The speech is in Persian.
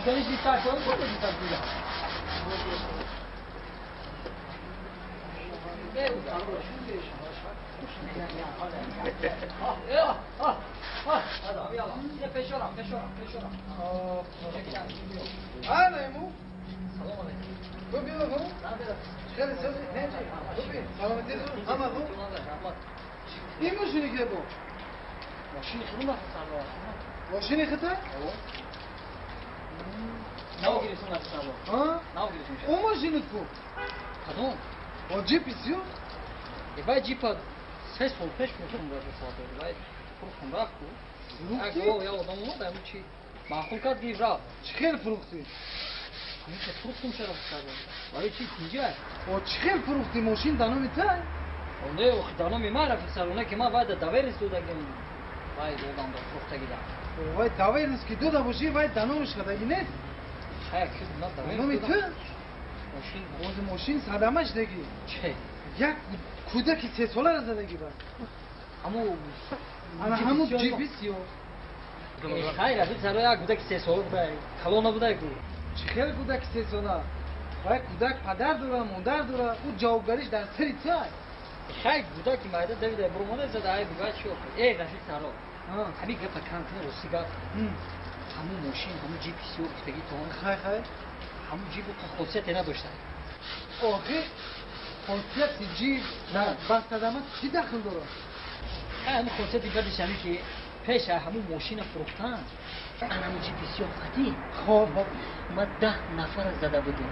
داری دیتا شو خود دیتا بیا فشارم نیمو سلام علیکم تو بیا بابا خیلی سلامتی رو همه بو این ماشینی که بو ماشین خودم سوار ماشینی خطر ناگیرسون سوار ناگیرسون اون ماشینت کو کدوم با جیپیسیو باید جیپا 3 سال پیش فروختم رفت ساده باید فروختم رفت کو اگه یا آدم اومد همون چی معقول کرد گیر رفت چی خیلی فروختی همین که فروختم چرا ساده ولی چی کجا با چی خیلی فروختی ماشین دانو تای اونه وقتی دانو میماره فسرونه که ما باید داوری سودگیم باید آدم دو فروخته گیرم وای داوری روز که دو دا باشی باید دانوش خدایی نیست خیلی که نه داوری دانو تو ماشین باز ماشین صدمش دگی چه یک کودکی 3 ساله را زدگی بس همون جیپیسیو خیر ابی سر یک کودک 3 ساله بوده کلو نبوده کو چی خیلی کودک 3 ساله باید کودک پدر دوره مادر دوره او جوابگاریش در سری تو خیر کودک مایده دویده برمونه زده ای بگاه شو ای رفیق سارا همین گپ کانتین رو سیگار همون ماشین همون جیپیسیو بگی تو خیر همون جیپ خاصیت نداشته آخه خاصیت جیب نه بس قدمت چی دخل داره همون خاصیت دیگه همین که پیش همون ماشین فروختن همون جیپیسیو فتی خب ما 10 نفر زده بودیم